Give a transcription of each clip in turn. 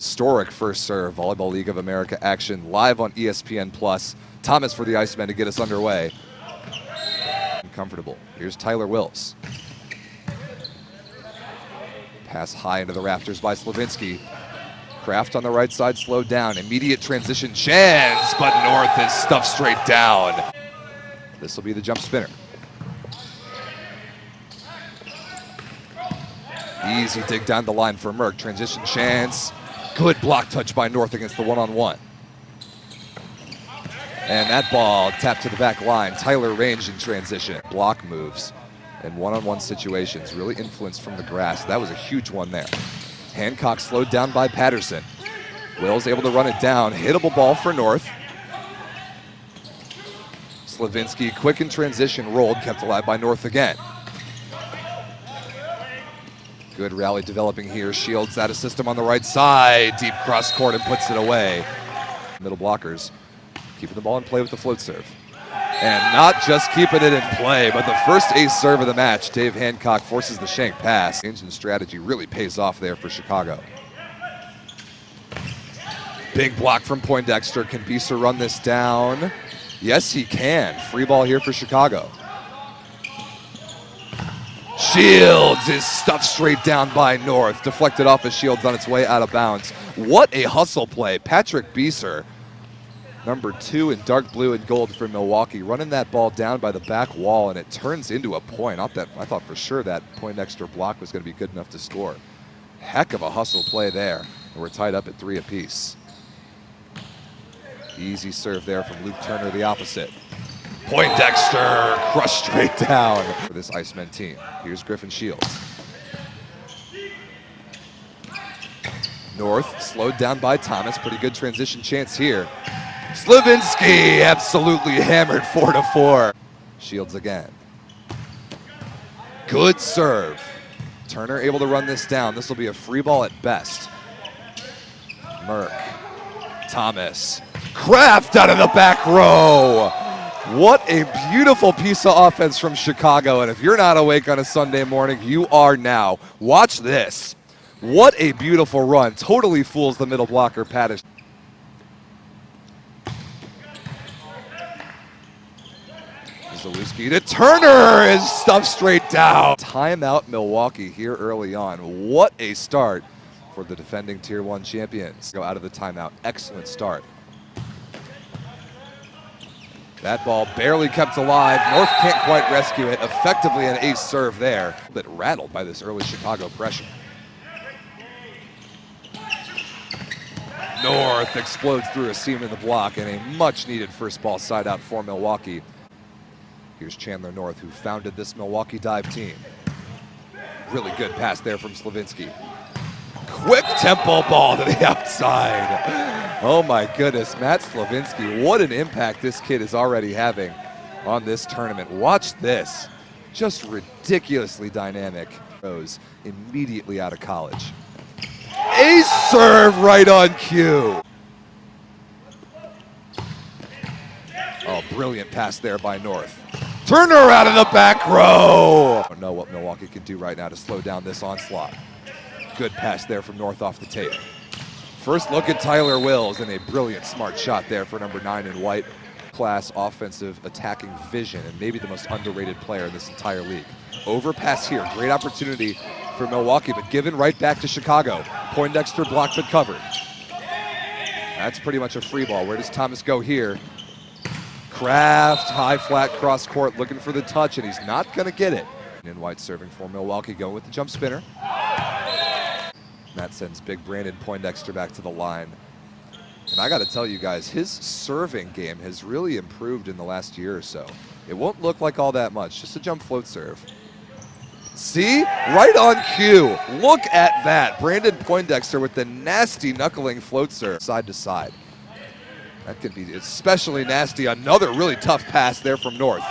Historic first serve, Volleyball League of America action live on ESPN+. Thomas for the Icemen to get us underway. Comfortable. Here's Tyler Wills. Pass high into the rafters by Slavinsky. Kraft on the right side slowed down. Immediate transition chance, but North is stuffed straight down. This will be the jump spinner. Easy dig down the line for Merck. Transition chance. Good block touch by North against the one-on-one. And that ball tapped to the back line. Tyler range in transition. Block moves and one-on-one situations really influenced from the grass. That was a huge one there. Hancock slowed down by Patterson. Wills able to run it down. Hittable ball for North. Slavinsky quick in transition, rolled, kept alive by North again. Good rally developing here. Shields out of system on the right side. Deep cross court and puts it away. Middle blockers keeping the ball in play with the float serve. And not just keeping it in play, but the first ace serve of the match. Dave Hancock forces the shank pass. Engine strategy really pays off there for Chicago. Big block from Poindexter. Can Bieser run this down? Yes, he can. Free ball here for Chicago. Shields is stuffed straight down by North. Deflected off of Shields on its way out of bounds. What a hustle play. Patrick Bieser, number 2 in dark blue and gold for Milwaukee, running that ball down by the back wall, and it turns into a point. Not that I thought for sure that Poindexter block was going to be good enough to score. Heck of a hustle play there. And we're tied up at 3 apiece. Easy serve there from Luke Turner, the opposite. Poindexter crushed straight down for this Icemen team. Here's Griffin Shields. North slowed down by Thomas. Pretty good transition chance here. Slavinsky absolutely hammered 4-4. Shields again. Good serve. Turner able to run this down. This will be a free ball at best. Merck. Thomas. Kraft out of the back row. What a beautiful piece of offense from Chicago. And if you're not awake on a Sunday morning, you are now. Watch this. What a beautiful run. Totally fools the middle blocker, Patterson. Zalewski to Turner is stuffed straight down. Timeout Milwaukee here early on. What a start for the defending Tier 1 champions. Go out of the timeout. Excellent start. That ball barely kept alive. North can't quite rescue it. Effectively an ace serve there. A bit rattled by this early Chicago pressure. North explodes through a seam in the block and a much needed first ball side out for Milwaukee. Here's Chandler North, who founded this Milwaukee dive team. Really good pass there from Slavinsky. Quick tempo ball to the outside. Oh my goodness, Matt Slavinsky, what an impact this kid is already having on this tournament. Watch this, just ridiculously dynamic. Rose immediately out of college. Ace serve right on cue. Oh, brilliant pass there by North. Turner out of the back row. I don't know what Milwaukee can do right now to slow down this onslaught. Good pass there from North off the tape. First look at Tyler Wills and a brilliant smart shot there for number 9 in white. Class offensive attacking vision and maybe the most underrated player in this entire league. Overpass here, great opportunity for Milwaukee, but given right back to Chicago. Poindexter blocked but covered. That's pretty much a free ball. Where does Thomas go here? Kraft, high flat cross court, looking for the touch, and he's not gonna get it. In white serving for Milwaukee, going with the jump spinner. That sends big Brandon Poindexter back to the line. And I gotta tell you guys, his serving game has really improved in the last year or so. It won't look like all that much, just a jump float serve. See, right on cue. Look at that. Brandon Poindexter with the nasty knuckling float serve, side to side. That could be especially nasty. Another really tough pass there from North.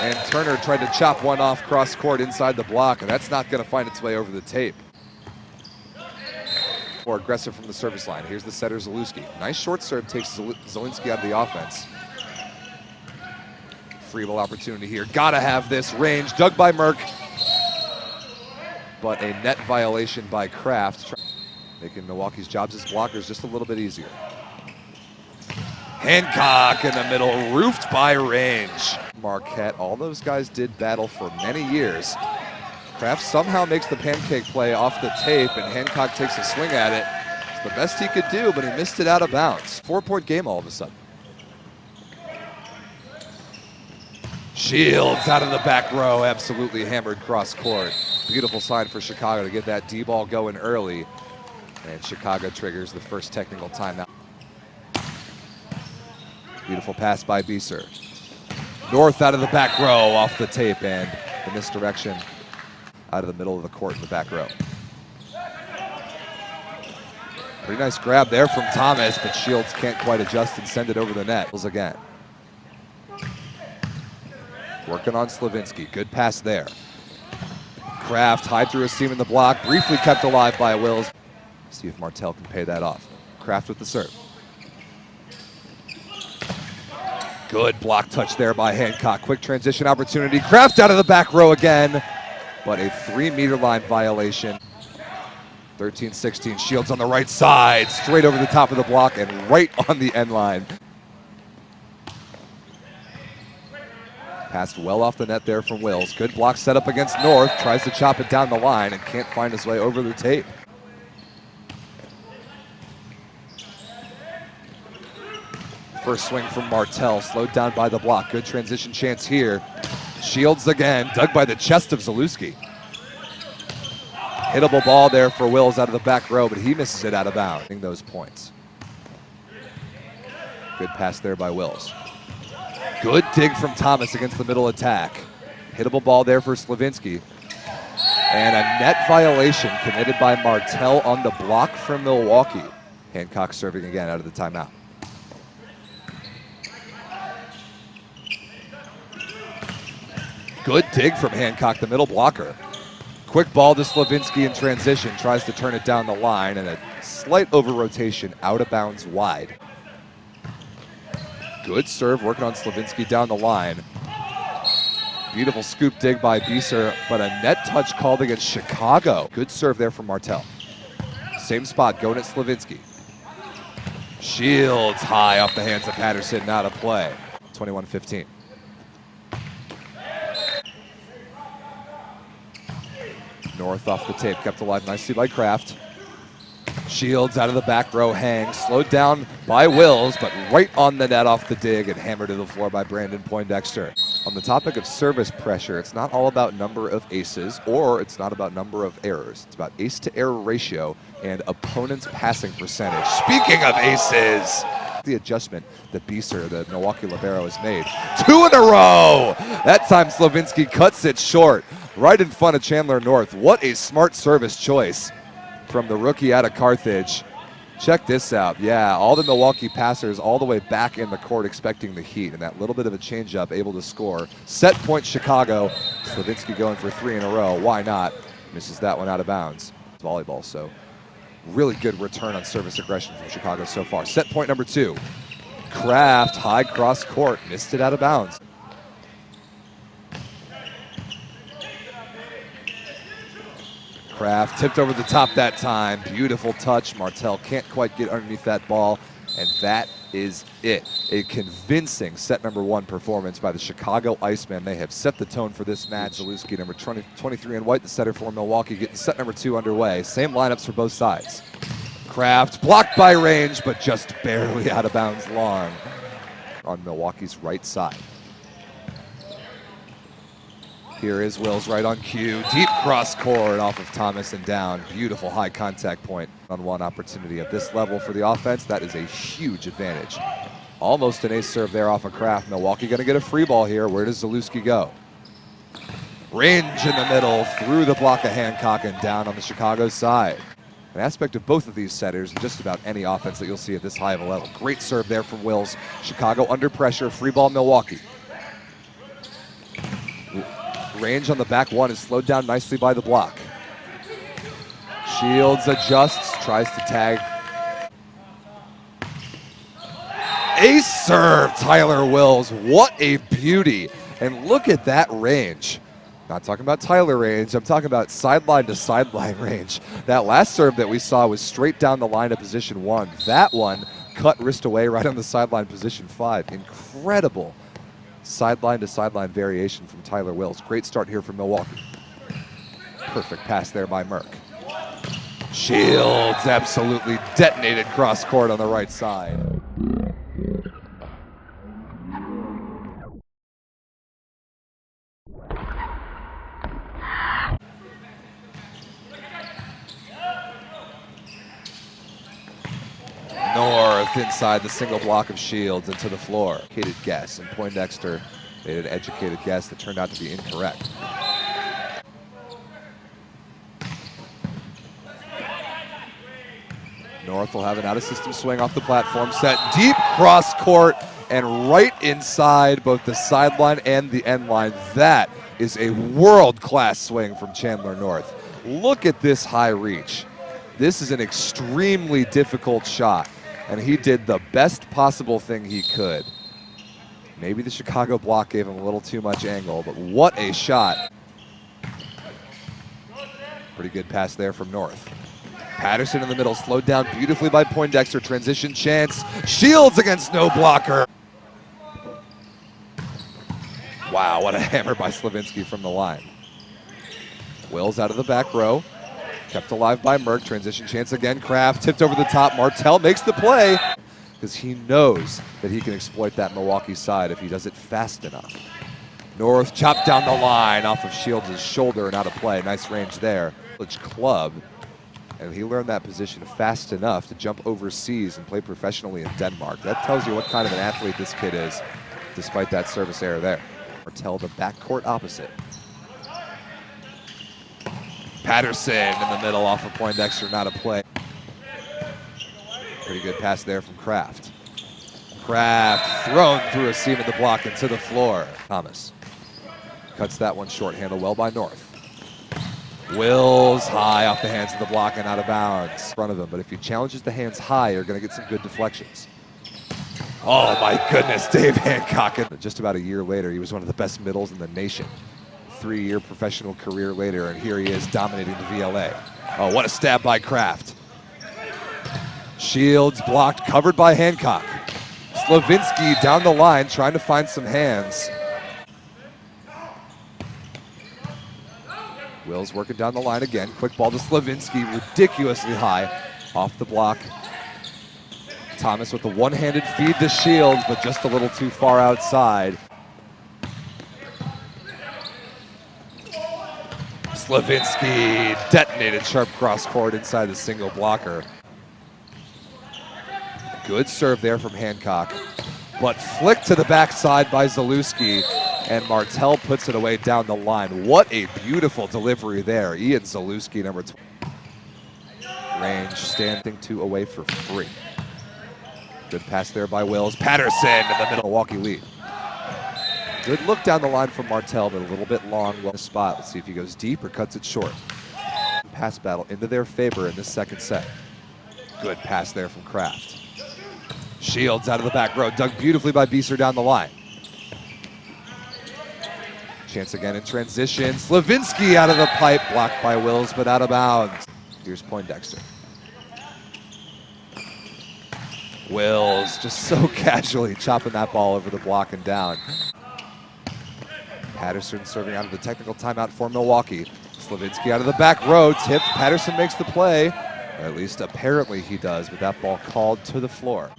And Turner tried to chop one off cross court inside the block, and that's not gonna find its way over the tape. More aggressive from the service line. Here's the setter, Zalewski. Nice short serve takes Zalewski out of the offense. Free ball opportunity here. Gotta have this range. Dug by Merck. But a net violation by Kraft. making Milwaukee's jobs as blockers just a little bit easier. Hancock in the middle, roofed by Range. Marquette, all those guys did battle for many years. Kraft somehow makes the pancake play off the tape, and Hancock takes a swing at it. It's the best he could do, but he missed it out of bounds. 4-point game all of a sudden. Shields out of the back row, absolutely hammered cross court. Beautiful sign for Chicago to get that D-ball going early. And Chicago triggers the first technical timeout. Beautiful pass by Bieser. North out of the back row off the tape, and the misdirection out of the middle of the court in the back row. Pretty nice grab there from Thomas, but Shields can't quite adjust and send it over the net. Again. Working on Slavinsky, good pass there. Kraft high through a seam in the block, briefly kept alive by Wills. See if Martell can pay that off. Kraft with the serve. Good block touch there by Hancock. Quick transition opportunity. Kraft out of the back row again, but a 3-meter line violation. 13-16, Shields on the right side, straight over the top of the block and right on the end line. Passed well off the net there from Wills. Good block set up against North. Tries to chop it down the line and can't find his way over the tape. First swing from Martell, slowed down by the block. Good transition chance here. Shields again, dug by the chest of Zalewski. Hittable ball there for Wills out of the back row, but he misses it out of bounds. Those points. Good pass there by Wills. Good dig from Thomas against the middle attack. Hittable ball there for Slavinsky. And a net violation committed by Martell on the block from Milwaukee. Hancock serving again out of the timeout. Good dig from Hancock, the middle blocker. Quick ball to Slavinsky in transition, tries to turn it down the line, and a slight over-rotation out of bounds wide. Good serve working on Slavinsky down the line. Beautiful scoop dig by Bieser, but a net touch called against Chicago. Good serve there from Martell. Same spot, going at Slavinsky. Shields high off the hands of Patterson, not a play. 21-15. North off the tape, kept alive nicely by Kraft. Shields out of the back row, hangs, slowed down by Wills, but right on the net off the dig and hammered to the floor by Brandon Poindexter. On the topic of service pressure, it's not all about number of aces, or it's not about number of errors. It's about ace to error ratio and opponent's passing percentage. Speaking of aces, the adjustment that Bieser, the Milwaukee libero, has made. 2 in a row! That time Slavinsky cuts it short, right in front of Chandler North. What a smart service choice from the rookie out of Carthage. Check this out. Yeah, all the Milwaukee passers all the way back in the court expecting the heat, and that little bit of a changeup able to score. Set point Chicago. Slavinsky going for 3 in a row. Why not? Misses that one out of bounds. It's volleyball, so really good return on service aggression from Chicago so far. Set point number 2. Kraft, high cross court, missed it out of bounds. Kraft tipped over the top that time. Beautiful touch. Martell can't quite get underneath that ball. And that is it. A convincing set number 1 performance by the Chicago Icemen. They have set the tone for this match. Zalewski, number 23 in white, the setter for Milwaukee, getting set number 2 underway. Same lineups for both sides. Kraft blocked by Range, but just barely out of bounds long on Milwaukee's right side. Here is Wills right on cue. Deep cross court off of Thomas and down. Beautiful high contact point on one opportunity at this level for the offense. That is a huge advantage. Almost an ace serve there off of Kraft. Milwaukee going to get a free ball here. Where does Zalewski go? Range in the middle, through the block of Hancock and down on the Chicago side. An aspect of both of these setters, just about any offense that you'll see at this high of a level. Great serve there from Wills. Chicago under pressure, free ball Milwaukee. Range on the back one is slowed down nicely by the block. Shields adjusts, tries to tag. Ace serve, Tyler Wills. What a beauty. And look at that range. Not talking about Tyler range, I'm talking about sideline to sideline range. That last serve that we saw was straight down the line of position 1. That one cut wrist away right on the sideline position 5. Incredible sideline to sideline variation from Tyler Wills. Great start here from Milwaukee. Perfect pass there by Merck. Shields absolutely detonated cross court on the right side. North inside the single block of Shields into the floor. Educated guess, and Poindexter made an educated guess that turned out to be incorrect. North will have an out-of-system swing off the platform, set deep cross court and right inside both the sideline and the end line. That is a world-class swing from Chandler North. Look at this high reach. This is an extremely difficult shot, and he did the best possible thing he could. Maybe the Chicago block gave him a little too much angle, but what a shot. Pretty good pass there from North. Patterson in the middle, slowed down beautifully by Poindexter. Transition chance. Shields against no blocker. Wow, what a hammer by Slavinsky from the line. Wills out of the back row. Kept alive by Merck. Transition chance again. Kraft tipped over the top. Martell makes the play because he knows that he can exploit that Milwaukee side if he does it fast enough. North chopped down the line off of Shields' shoulder and out of play. Nice range there. Club. And he learned that position fast enough to jump overseas and play professionally in Denmark. That tells you what kind of an athlete this kid is, despite that service error there. Martell the backcourt opposite. Patterson in the middle off of Poindexter, not a play. Pretty good pass there from Kraft. Kraft thrown through a seam of the block into the floor. Thomas cuts that one short, handled well by North. Wills high off the hands of the block and out of bounds in front of him. But if he challenges the hands high, you're going to get some good deflections. Oh my goodness, Dave Hancock. Just about a year later, he was one of the best middles in the nation. 3-year professional career later, and here he is dominating the VLA. Oh, what a stab by Kraft. Shields blocked, covered by Hancock. Slavinsky down the line, trying to find some hands. Wills working down the line again. Quick ball to Slavinsky, ridiculously high off the block. Thomas with the one-handed feed to Shields, but just a little too far outside. Slavinsky detonated sharp cross court inside the single blocker. Good serve there from Hancock, but flicked to the backside by Zalewski. And Martell puts it away down the line. What a beautiful delivery there. Ian Zalewski, number 20. Range, standing 2 away for free. Good pass there by Wills. Patterson in the middle, Milwaukee lead. Good look down the line from Martell, but a little bit long on the spot. Let's see if he goes deep or cuts it short. Pass battle into their favor in this second set. Good pass there from Kraft. Shields out of the back row, dug beautifully by Bieser down the line. Chance again in transition. Slavinsky out of the pipe, blocked by Wills, but out of bounds. Here's Poindexter. Wills just so casually chopping that ball over the block and down. Patterson serving out of the technical timeout for Milwaukee. Slavinsky out of the back row, tipped. Patterson makes the play. Or at least apparently he does, with that ball called to the floor.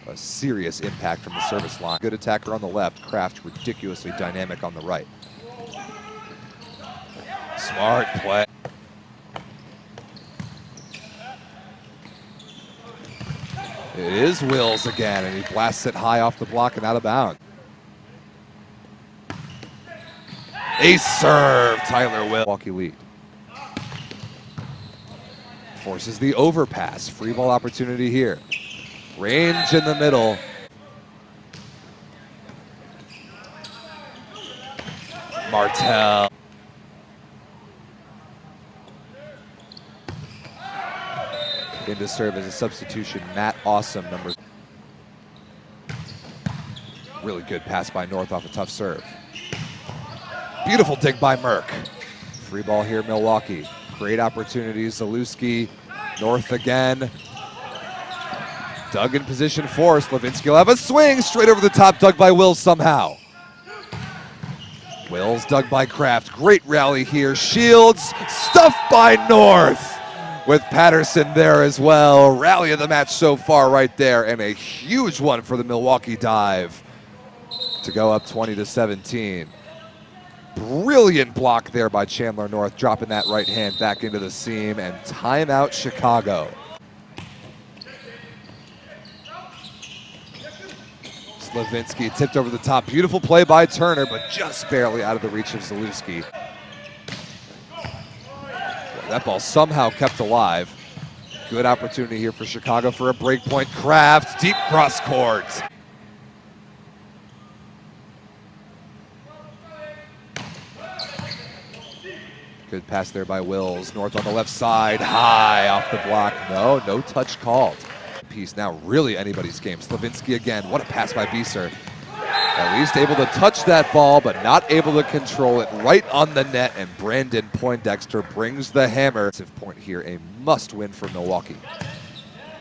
A serious impact from the service line. Good attacker on the left. Kraft ridiculously dynamic on the right. Smart play. It is Wills again, and he blasts it high off the block and out of bounds. Ace serve, Tyler Wills. Milwaukee lead. Forces the overpass. Free ball opportunity here. Range in the middle. Martell. In to serve as a substitution, Matt Awesome, number. Really good pass by North off a tough serve. Beautiful dig by Merck. Free ball here, Milwaukee. Great opportunities, Zalewski, North again. Dug in position for Slavinsky will have a swing, straight over the top, dug by Wills somehow. Wills dug by Kraft, great rally here. Shields, stuffed by North with Patterson there as well. Rally of the match so far right there, and a huge one for the Milwaukee Dive to go up 20-17. Brilliant block there by Chandler North, dropping that right hand back into the seam, and timeout Chicago. Slavinsky tipped over the top. Beautiful play by Turner, but just barely out of the reach of Zalewski. That ball somehow kept alive. Good opportunity here for Chicago for a break point. Kraft, deep cross court. Good pass there by Wills. North on the left side, high off the block. No touch called. Piece now really anybody's game. Slavinsky again, what a pass by Bieser. At least able to touch that ball, but not able to control it right on the net, and Brandon Poindexter brings the hammer. Point here, a must win for Milwaukee.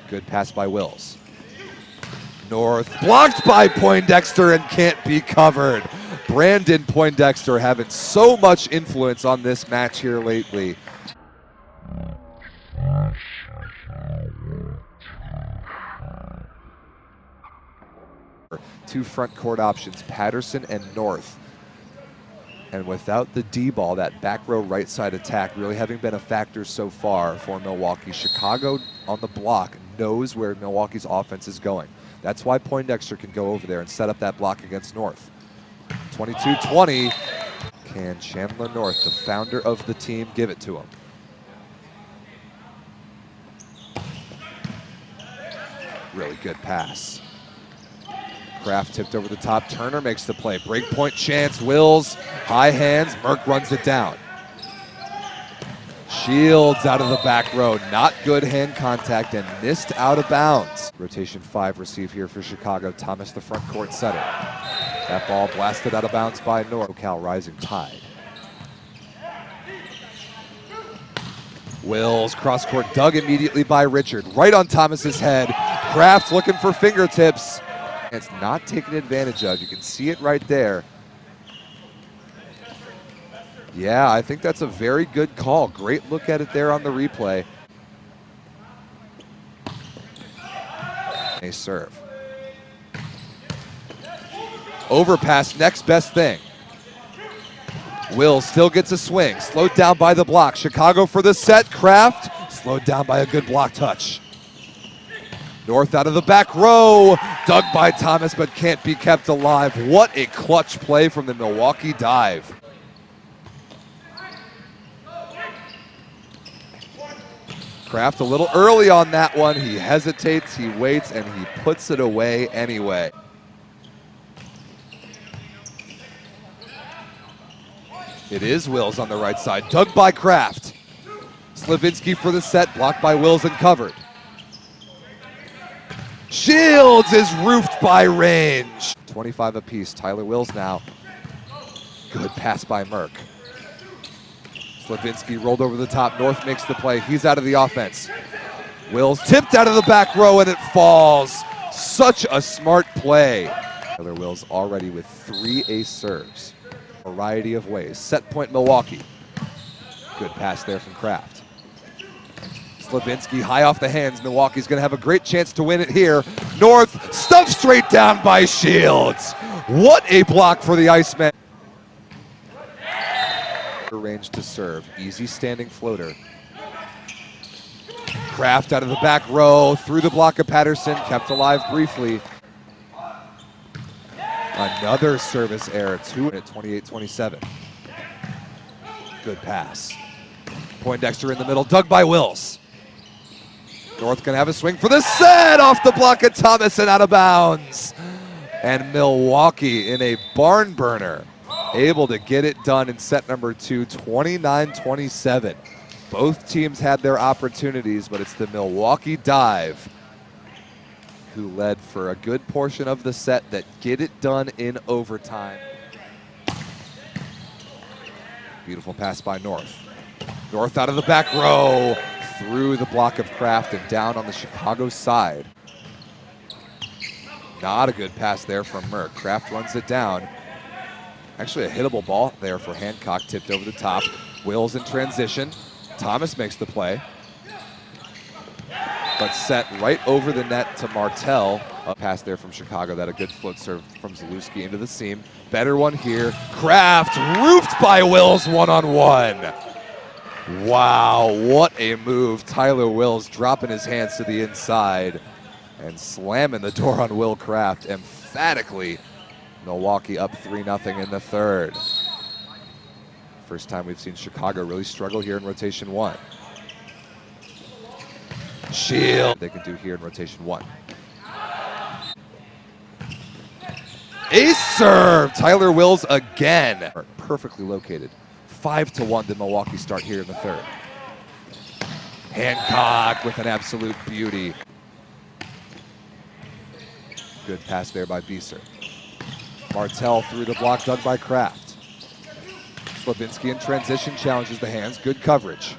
Good pass by Wills. North blocked by Poindexter and can't be covered. Brandon Poindexter having so much influence on this match here lately. Two front court options, Patterson and North. And without the D ball, that back row right side attack really having been a factor so far for Milwaukee. Chicago on the block knows where Milwaukee's offense is going. That's why Poindexter can go over there and set up that block against North. 22-20. Can Chandler North, the founder of the team, give it to him? Really good pass. Kraft tipped over the top. Turner makes the play. Breakpoint chance. Wills, high hands. Merck runs it down. Shields out of the back row. Not good hand contact and missed out of bounds. Rotation 5 receive here for Chicago. Thomas, the front court setter. That ball blasted out of bounds by North. Cal rising tide. Wills, cross court, dug immediately by Richard. Right on Thomas's head. Kraft looking for fingertips. It's not taken advantage of. You can see it right there. Yeah, I think that's a very good call. Great look at it there on the replay. A serve. Overpass, next best thing. Will still gets a swing. Slowed down by the block. Chicago for the set. Kraft slowed down by a good block touch. North out of the back row. Dug by Thomas, but can't be kept alive. What a clutch play from the Milwaukee Dive. Kraft a little early on that one. He hesitates, he waits, and he puts it away anyway. It is Wills on the right side. Dug by Kraft. Slavinsky for the set. Blocked by Wills and covered. Shields is roofed by range. 25 apiece. Tyler Wills now. Good pass by Merck. Slavinsky rolled over the top. North makes the play. He's out of the offense. Wills tipped out of the back row and it falls. Such a smart play. Tyler Wills already with 3 ace serves. Variety of ways. Set point Milwaukee. Good pass there from Kraft. Slavinsky high off the hands. Milwaukee's going to have a great chance to win it here. North stuffed straight down by Shields. What a block for the Icemen. Range to serve. Easy standing floater. Kraft out of the back row. Through the block of Patterson. Kept alive briefly. Another service error, 2 at 28-27. Good pass. Poindexter in the middle, dug by Wills. North gonna have a swing for the set, off the block of Thomas and out of bounds. And Milwaukee in a barn burner, able to get it done in set number 2, 29-27. Both teams had their opportunities, but it's the Milwaukee Dive who led for a good portion of the set that get it done in overtime. Beautiful pass by North. North out of the back row, through the block of Kraft and down on the Chicago side. Not a good pass there from Merck. Kraft runs it down. Actually a hittable ball there for Hancock, tipped over the top. Wills in transition. Thomas makes the play, but set right over the net to Martell. A pass there from Chicago, that a good float serve from Zalewski into the seam. Better one here. Kraft roofed by Wills one-on-one. Wow, what a move. Tyler Wills dropping his hands to the inside and slamming the door on Will Kraft emphatically. Milwaukee up 3-0 in the third. First time we've seen Chicago really struggle here in rotation 1. Shield. They can do here in rotation 1. Ace serve. Tyler Wills again. Perfectly located. 5-1 did Milwaukee start here in the third. Hancock with an absolute beauty. Good pass there by Bieser. Martell through the block, dug by Kraft. Slavinsky in transition challenges the hands. Good coverage.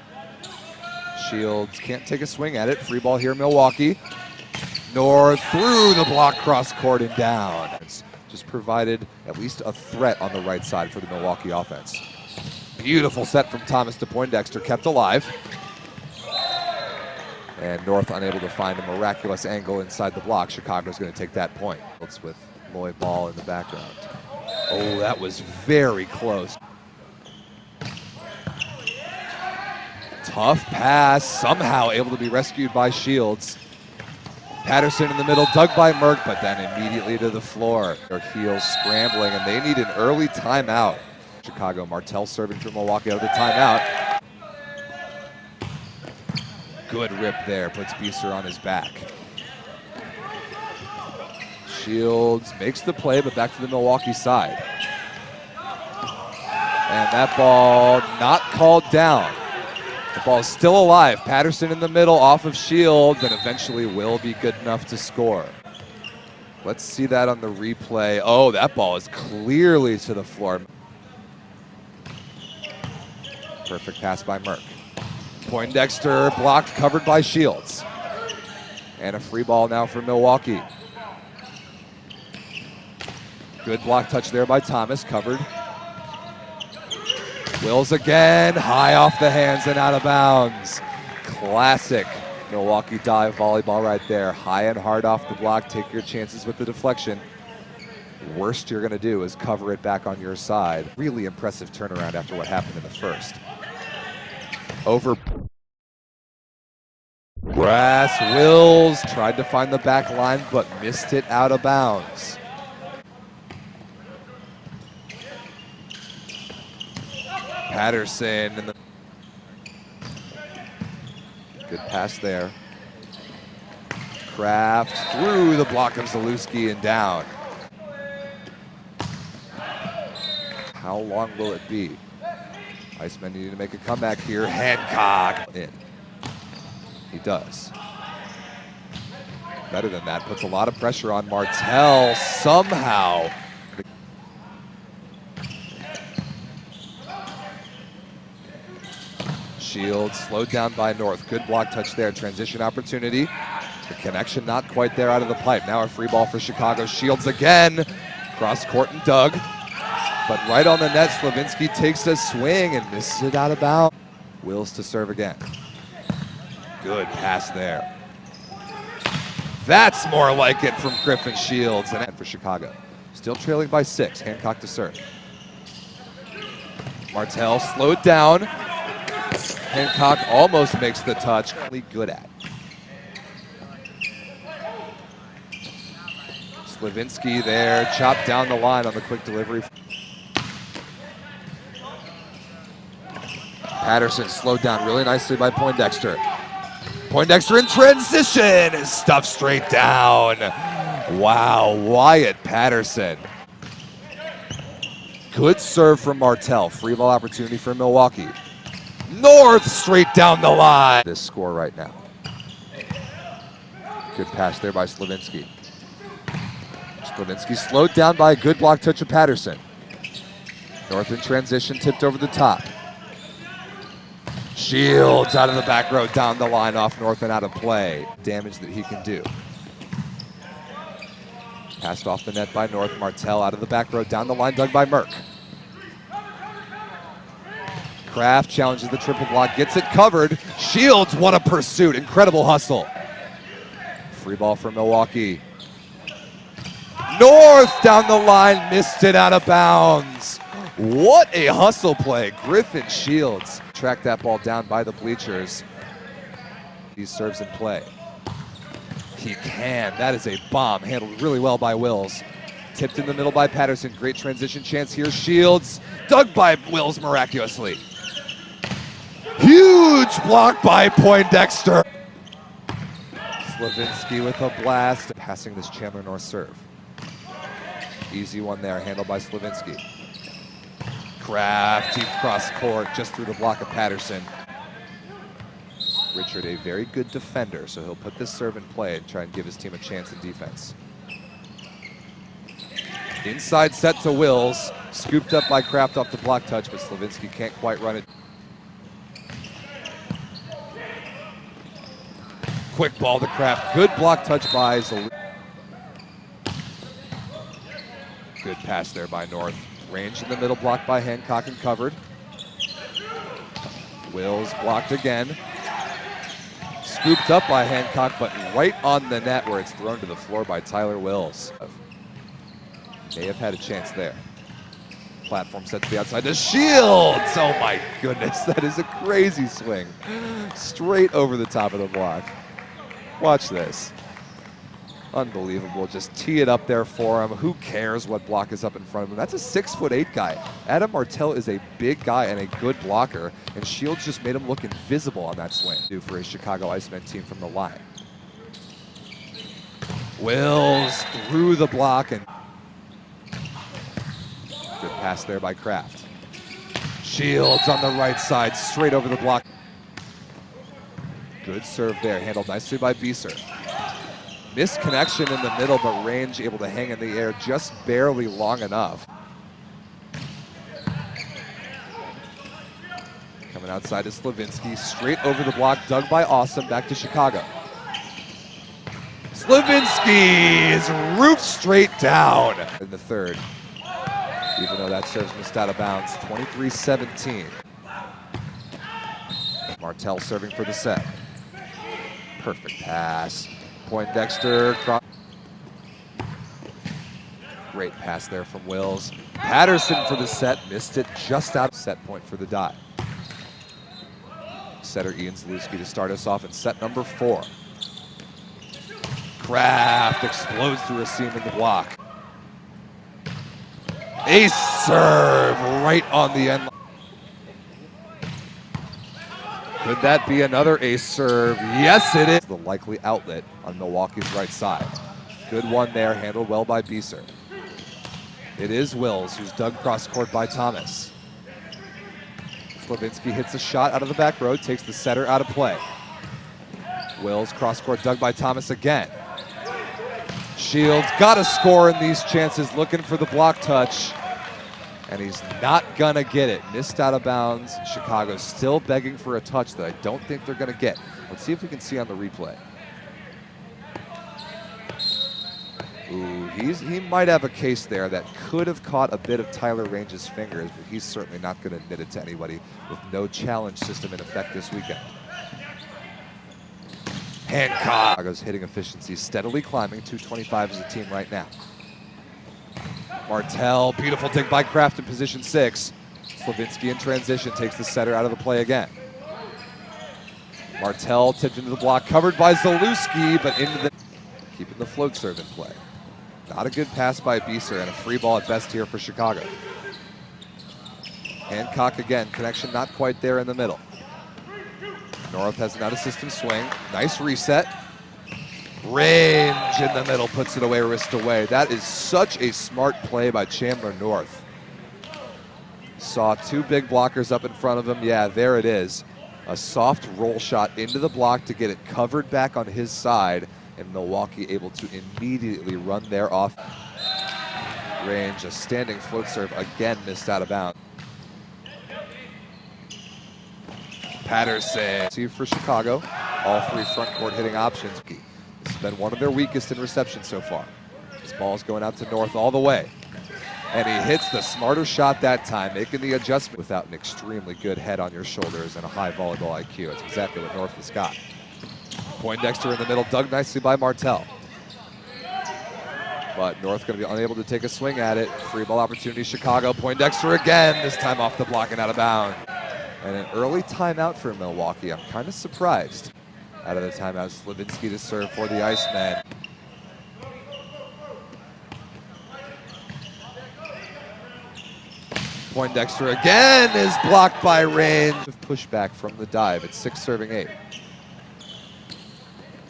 Shields can't take a swing at it. Free ball here, Milwaukee. North through the block, cross court and down. It's just provided at least a threat on the right side for the Milwaukee offense. Beautiful set from Thomas to Poindexter, kept alive. And North unable to find a miraculous angle inside the block. Chicago's going to take that point. It's with Lloyd Ball in the background. Oh, that was very close. Tough pass, somehow able to be rescued by Shields. Patterson in the middle, dug by Merck, but then immediately to the floor. Their heels scrambling, and they need an early timeout. Chicago, Martell serving for Milwaukee out of the timeout. Good rip there, puts Bieser on his back. Shields makes the play, but back to the Milwaukee side. And that ball not called down. The ball is still alive. Patterson in the middle off of Shields, and eventually will be good enough to score. Let's see that on the replay. Oh, that ball is clearly to the floor. Perfect pass by Merck. Poindexter blocked, covered by Shields. And a free ball now for Milwaukee. Good block touch there by Thomas, covered. Wills again, high off the hands and out of bounds. Classic Milwaukee dive volleyball right there. High and hard off the block, take your chances with the deflection. Worst you're gonna do is cover it back on your side. Really impressive turnaround after what happened in the first. Over. Brass Wills tried to find the back line, but missed it out of bounds. Patterson in the good pass there. Kraft through the block of Zalewski and down. How long will it be? Icemen needing to make a comeback here. Hancock in. He does. Better than that, puts a lot of pressure on Martell somehow. Shields slowed down by North. Good block touch there. Transition opportunity. The connection not quite there out of the pipe. Now a free ball for Chicago. Shields again. Cross court and dug. But right on the net, Slavinsky takes a swing and misses it out of bounds. Wills to serve again. Good pass there. That's more like it from Griffin Shields. And for Chicago. Still trailing by 6. Hancock to serve. Martell slowed down. Hancock almost makes the touch. Good at. Slavinsky there, chopped down the line on the quick delivery. Patterson slowed down really nicely by Poindexter. Poindexter in transition is stuffed straight down. Wow, Wyatt Patterson. Good serve from Martell. Free ball opportunity for Milwaukee. North straight down the line. This score right now. Good pass there by Slavinsky. Slavinsky slowed down by a good block touch of Patterson. North in transition, tipped over the top. Shields out of the back row, down the line off North and out of play. Damage that he can do. Passed off the net by North. Martell out of the back row, down the line, dug by Merck. Kraft challenges the triple block, gets it covered. Shields, what a pursuit, incredible hustle. Free ball for Milwaukee. North down the line, missed it out of bounds. What a hustle play, Griffin Shields. Track that ball down by the bleachers. He serves in play. He can, that is a bomb, handled really well by Wills. Tipped in the middle by Patterson, great transition chance here. Shields, dug by Wills miraculously. Huge block by Poindexter. Slavinsky with a blast, passing this Chandler North serve. Easy one there, handled by Slavinsky. Kraft, deep cross court, just through the block of Patterson. Richard, a very good defender, so he'll put this serve in play and try and give his team a chance in defense. Inside set to Wills, scooped up by Kraft off the block touch, but Slavinsky can't quite run it. Quick ball to Kraft, good block touch by Zalewski. Good pass there by North. Range in the middle, blocked by Hancock and covered. Wills blocked again. Scooped up by Hancock, but right on the net where it's thrown to the floor by Tyler Wills. May have had a chance there. Platform set to the outside to Shields. Oh my goodness, that is a crazy swing. Straight over the top of the block. Watch this. Unbelievable, just tee it up there for him. Who cares what block is up in front of him? That's a 6'8" guy. Adam Martell is a big guy and a good blocker, and Shields just made him look invisible on that swing. Do for a Chicago Icemen team from the line. Wills through the block, and good pass there by Kraft. Shields on the right side, straight over the block. Good serve there, handled nicely by Beeser. Missed connection in the middle, but range able to hang in the air just barely long enough. Coming outside to Slavinsky, straight over the block, dug by Awesome, back to Chicago. Slavinsky is roofed straight down in the third, even though that serve's missed out of bounds, 23-17. Martell serving for the set. Perfect pass. Poindexter. Great pass there from Wills. Patterson for the set, missed it just out. Set point for the dive. Setter Ian Zalewski to start us off in set number 4. Kraft explodes through a seam in the block. Ace serve right on the end. Could that be another ace serve? Yes, it is. The likely outlet on Milwaukee's right side. Good one there, handled well by Beeser. It is Wills, who's dug cross court by Thomas. Slavinsky hits a shot out of the back row, takes the setter out of play. Wills cross court dug by Thomas again. Shields got to score in these chances, looking for the block touch. And he's not gonna get it. Missed out of bounds. Chicago's still begging for a touch that I don't think they're gonna get. Let's see if we can see on the replay. Ooh, he might have a case there that could have caught a bit of Tyler Range's fingers, but he's certainly not gonna admit it to anybody with no challenge system in effect this weekend. Hancock. Chicago's hitting efficiency steadily climbing, 225 as a team right now. Martell, beautiful dig by Kraft in position 6. Slavinsky in transition, takes the setter out of the play again. Martell tipped into the block, covered by Zalewski, but into the... Keeping the float serve in play. Not a good pass by Beeser, and a free ball at best here for Chicago. Hancock again, connection not quite there in the middle. North has an out-of-system swing. Nice reset. Range in the middle, puts it away, wrist away. That is such a smart play by Chandler North. Saw 2 big blockers up in front of him. Yeah, there it is. A soft roll shot into the block to get it covered back on his side, and Milwaukee able to immediately run their off. Range, a standing float serve, again missed out of bounds. Patterson. See for Chicago, all three front court hitting options. This has been one of their weakest in reception so far. This ball's going out to North all the way. And he hits the smarter shot that time, making the adjustment without an extremely good head on your shoulders and a high volleyball IQ. It's exactly what North has got. Poindexter in the middle, dug nicely by Martell. But North going to be unable to take a swing at it. Free ball opportunity, Chicago. Poindexter again, this time off the block and out of bounds. And an early timeout for Milwaukee. I'm kind of surprised. Out of the timeout, Slavinsky to serve for the Icemen. Poindexter again is blocked by Rain. Pushback from the dive at 6 serving 8.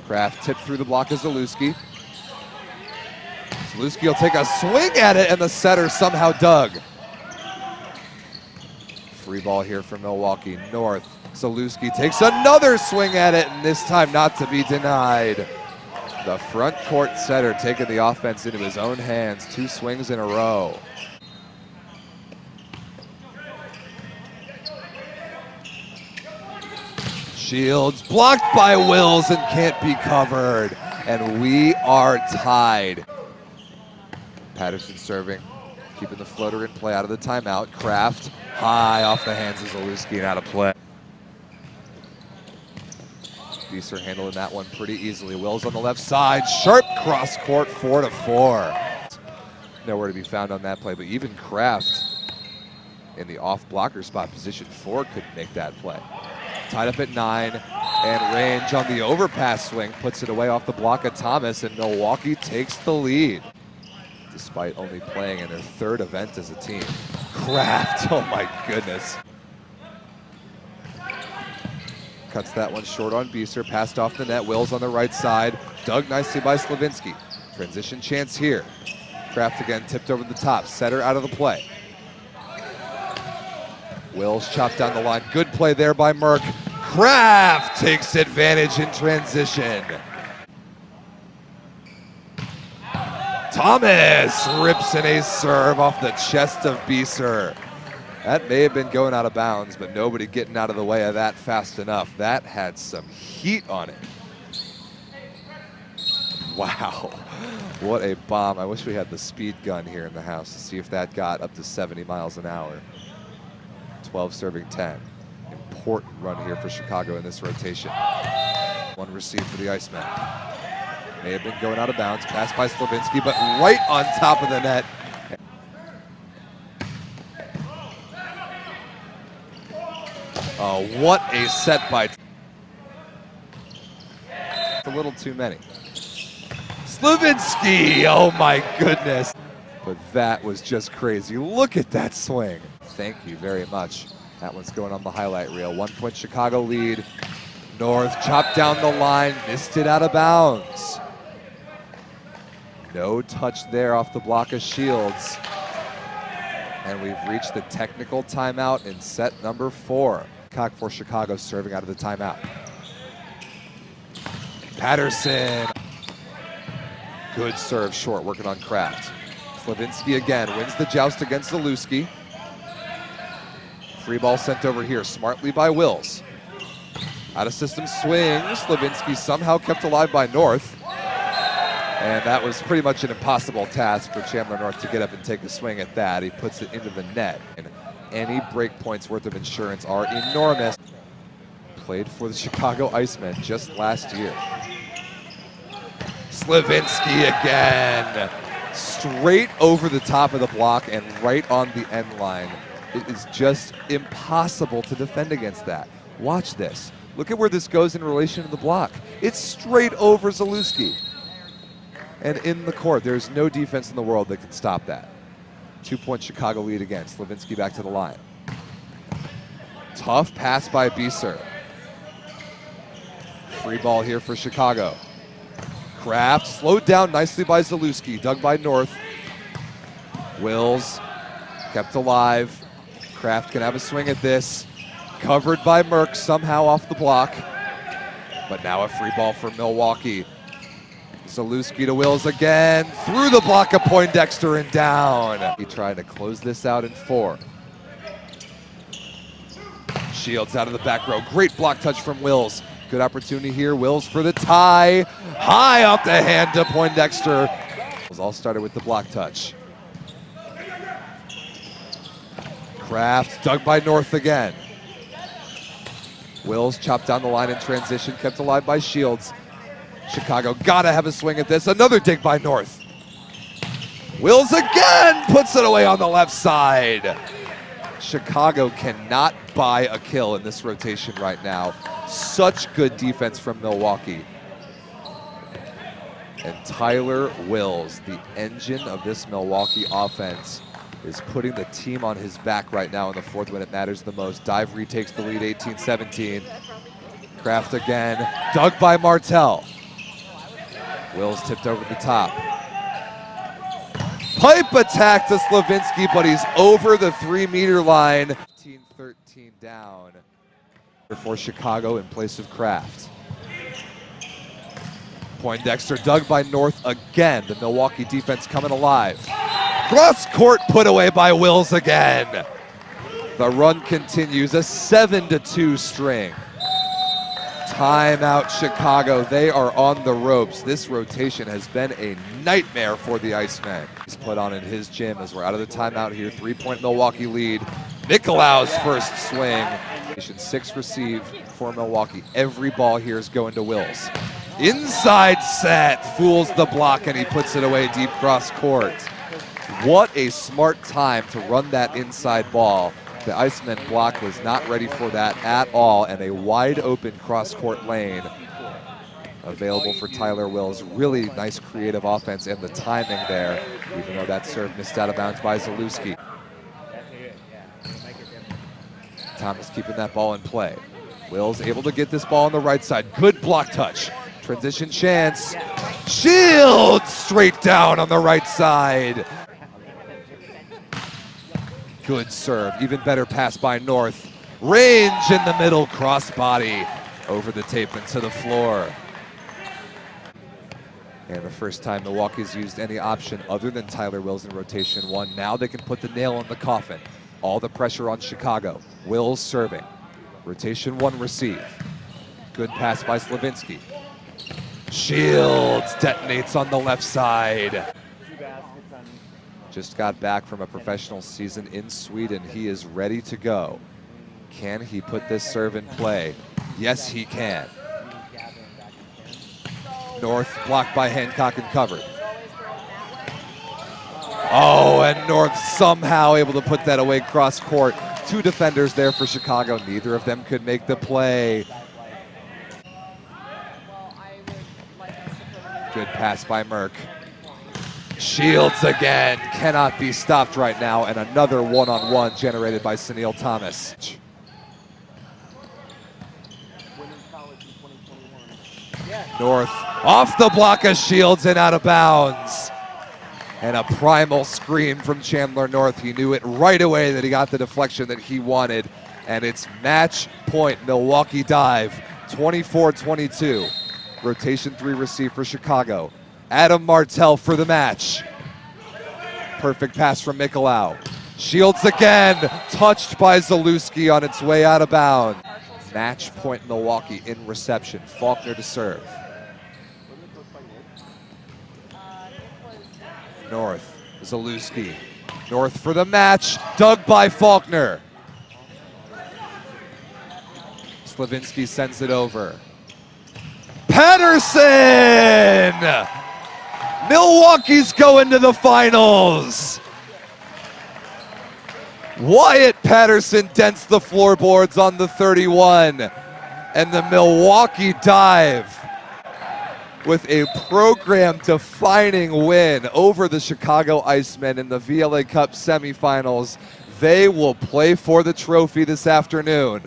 Kraft tipped through the block as Zalewski. Zalewski will take a swing at it and the setter somehow dug. Free ball here for Milwaukee. North, Zalewski takes another swing at it and this time not to be denied. The front court setter taking the offense into his own hands. 2 swings in a row. Shields blocked by Wills and can't be covered. And we are tied. Patterson serving, keeping the floater in play out of the timeout. Kraft high off the hands of Zalewski and out of play. Bieser handling that one pretty easily. Wills on the left side, sharp cross court, 4-4. Nowhere to be found on that play, but even Kraft in the off blocker spot, position 4, couldn't make that play. Tied up at 9, and Range on the overpass swing puts it away off the block of Thomas, and Milwaukee takes the lead. Despite only playing in their 3rd event as a team. Kraft, oh my goodness. Cuts that one short on Bieser, passed off the net. Wills on the right side, dug nicely by Slavinsky. Transition chance here. Kraft again tipped over the top, setter out of the play. Wills chopped down the line. Good play there by Merck. Kraft takes advantage in transition. Thomas rips in a serve off the chest of Bieser. That may have been going out of bounds, but nobody getting out of the way of that fast enough. That had some heat on it. Wow, what a bomb. I wish we had the speed gun here in the house to see if that got up to 70 miles an hour. 12 serving 10. Important run here for Chicago in this rotation. One received for the Icemen. May have been going out of bounds. Pass by Slavinsky, but right on top of the net. Oh, what a set by. A little too many. Slavinsky, oh my goodness. But that was just crazy. Look at that swing. Thank you very much. That one's going on the highlight reel. 1 point Chicago lead. North chopped down the line, missed it out of bounds. No touch there off the block of Shields. And we've reached the technical timeout in set number 4. Cock for Chicago serving out of the timeout. Patterson. Good serve short, working on Kraft. Slavinsky again wins the joust against Zalewski. Free ball sent over here smartly by Wills. Out of system swing, Slavinsky somehow kept alive by North. And that was pretty much an impossible task for Chandler North to get up and take a swing at that. He puts it into the net. And any break points worth of insurance are enormous. Played for the Chicago Icemen just last year. Slavinsky again. Straight over the top of the block and right on the end line. It is just impossible to defend against that. Watch this. Look at where this goes in relation to the block. It's straight over Zalewski. And in the court, there's no defense in the world that can stop that. 2 point Chicago lead again. Slavinsky back to the line. Tough pass by Bieser. Free ball here for Chicago. Kraft slowed down nicely by Zalewski, dug by North. Wills kept alive. Kraft can have a swing at this. Covered by Merck somehow off the block. But now a free ball for Milwaukee. Zalewski to Wills again. Through the block of Poindexter and down. He tried to close this out in 4. Shields out of the back row. Great block touch from Wills. Good opportunity here. Wills for the tie. High off the hand to Poindexter. It was all started with the block touch. Kraft dug by North again. Wills chopped down the line in transition, kept alive by Shields. Chicago gotta have a swing at this. Another dig by North. Wills again puts it away on the left side. Chicago cannot buy a kill in this rotation right now. Such good defense from Milwaukee. And Tyler Wills, the engine of this Milwaukee offense, is putting the team on his back right now in the fourth when it matters the most. Dive retakes the lead 18-17. Kraft again, dug by Martell. Wills tipped over the top. Pipe attack to Slavinsky, but he's over the 3-meter line. 15-13 down for Chicago in place of Kraft. Poindexter dug by North again. The Milwaukee defense coming alive. Cross court put away by Wills again. The run continues, a 7-2 string. Timeout Chicago, they are on the ropes. This rotation has been a nightmare for the Icemen. He's put on in his gym as we're out of the timeout here. 3-point Milwaukee lead. Nikolau's first swing. 6 receive for Milwaukee. Every ball here is going to Wills. Inside set, fools the block and he puts it away deep cross court. What a smart time to run that inside ball. The Iceman block was not ready for that at all, and a wide open cross-court lane available for Tyler Wills. Really nice creative offense and the timing there, even though that serve missed out of bounds by Zalewski. Thomas keeping that ball in play. Wills able to get this ball on the right side. Good block touch. Transition chance. Shields straight down on the right side. Good serve, even better pass by North. Range in the middle, crossbody over the tape and to the floor. And the first time Milwaukee's used any option other than Tyler Wills in rotation 1. Now they can put the nail in the coffin. All the pressure on Chicago. Wills serving. Rotation 1 receive. Good pass by Slavinsky. Shields detonates on the left side. Just got back from a professional season in Sweden. He is ready to go. Can he put this serve in play? Yes, he can. North blocked by Hancock and covered. Oh, and North somehow able to put that away cross court. 2 defenders there for Chicago. Neither of them could make the play. Good pass by Merck. Shields again, cannot be stopped right now, and another one-on-one generated by Sunil Thomas. North off the block of Shields and out of bounds. And a primal scream from Chandler North. He knew it right away that he got the deflection that he wanted, and it's match point Milwaukee Dive, 24-22. Rotation 3 receive for Chicago. Adam Martell for the match. Perfect pass from Mikolau. Shields again, touched by Zalewski on its way out of bounds. Match point Milwaukee in reception. Faulkner to serve. North, Zalewski. North for the match, dug by Faulkner. Slavinsky sends it over. Patterson! Milwaukee's going to the finals. Wyatt Patterson dents the floorboards on the 31. And the Milwaukee Dive with a program-defining win over the Chicago Icemen in the VLA Cup semifinals. They will play for the trophy this afternoon.